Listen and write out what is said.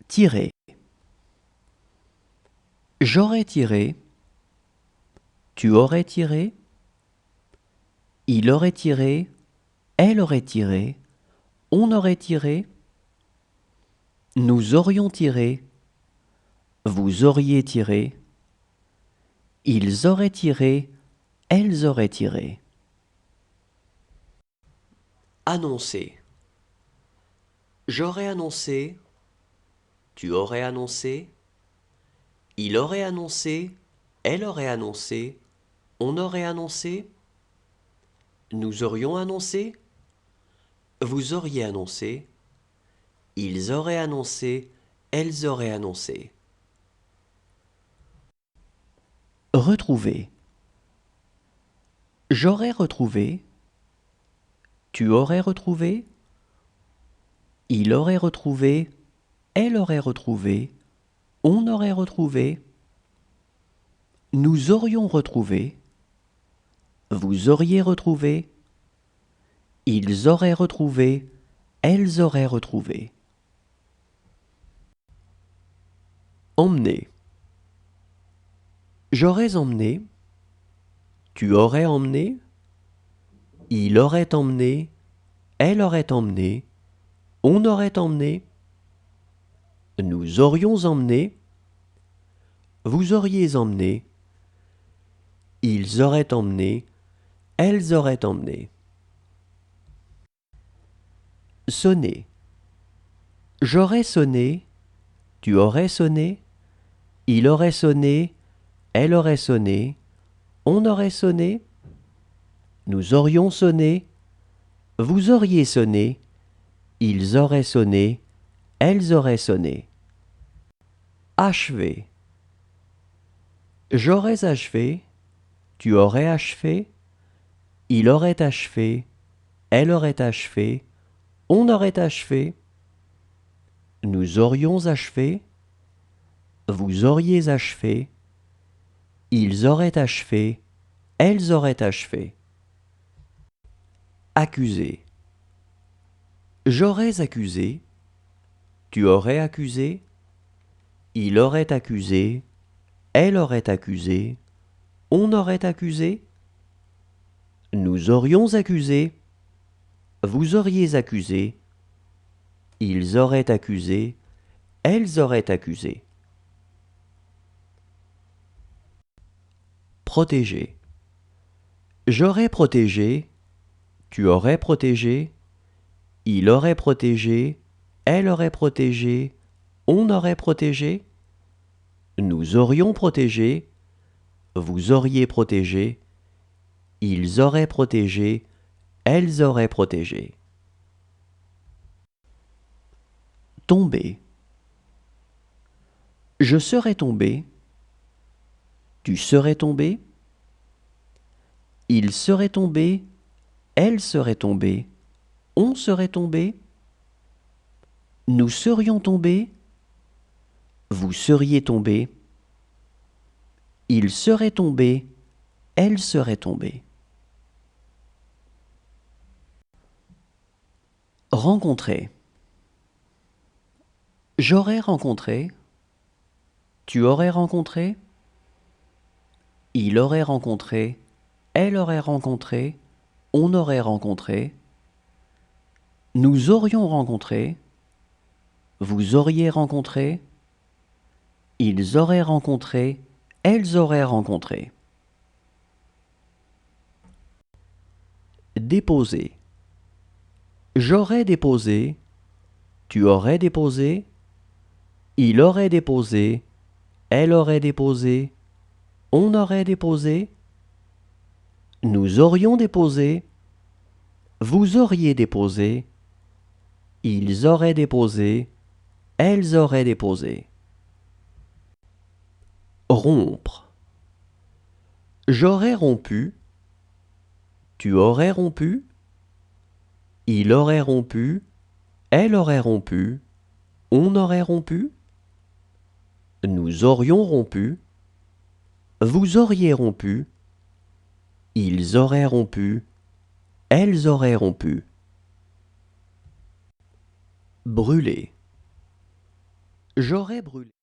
Tirer. J'aurais tiré. Tu aurais tiré. Il aurait tiré. Elle aurait tiré. On aurait tiré. Nous aurions tiré. Vous auriez tiré. Ils auraient tiré. Elles auraient tiré. Annoncer. J'aurais annoncé. Tu aurais annoncé. Il aurait annoncé. Elle aurait annoncé. On aurait annoncé. Nous aurions annoncé. Vous auriez annoncé. Ils auraient annoncé. Elles auraient annoncé. Retrouver. J'aurais retrouvé. Tu aurais retrouvé. Il aurait retrouvé. Elle aurait retrouvé. On aurait retrouvé. Nous aurions retrouvé. Vous auriez retrouvé. Ils auraient retrouvé. Elles auraient retrouvé. Emmener. J'aurais emmené. Tu aurais emmené. Il aurait emmené. Elle aurait emmené. On aurait emmené. Nous aurions emmené. Vous auriez emmené. Ils auraient emmené. Elles auraient emmené. Sonner. J'aurais sonné. Tu aurais sonné. Il aurait sonné. Elle aurait sonné. On aurait sonné. Nous aurions sonné. Vous auriez sonné. Ils auraient sonné. Elles auraient sonné. Achever. J'aurais achevé. Tu aurais achevé. Il aurait achevé. Elle aurait achevé. On aurait achevé. Nous aurions achevé. Vous auriez achevé. Ils auraient achevé. Elles auraient achevé. Accuser. J'aurais accusé. Tu aurais accusé. Il aurait accusé. Elle aurait accusé. On aurait accusé. Nous aurions accusé. Vous auriez accusé. Ils auraient accusé. Elles auraient accusé. Protéger. J'aurais protégé. Tu aurais protégé. Il aurait protégé. Elle aurait protégé. On aurait protégé. Nous aurions protégé. Vous auriez protégé. Ils auraient protégé. Elles auraient protégé. Tomber. Je serais tombé. Tu serais tombé. Il serait tombé. Elle serait tombée. On serait tombé. Nous serions tombés. Vous seriez tombé. Il serait tombé. Elle serait tombée. Rencontrer. J'aurais rencontré. Tu aurais rencontré. Il aurait rencontré. Elle aurait rencontré. On aurait rencontré. Nous aurions rencontré. Vous auriez rencontré. Ils auraient rencontré. Elles auraient rencontré. Déposer. J'aurais déposé. Tu aurais déposé. Il aurait déposé. Elle aurait déposé. On aurait déposé. Nous aurions déposé. Vous auriez déposé. Ils auraient déposé. Elles auraient déposé. Rompre. J'aurais rompu. Tu aurais rompu. Il aurait rompu. Elle aurait rompu. On aurait rompu. Nous aurions rompu. Vous auriez rompu. Ils auraient rompu. Elles auraient rompu. Brûler. J'aurais brûlé.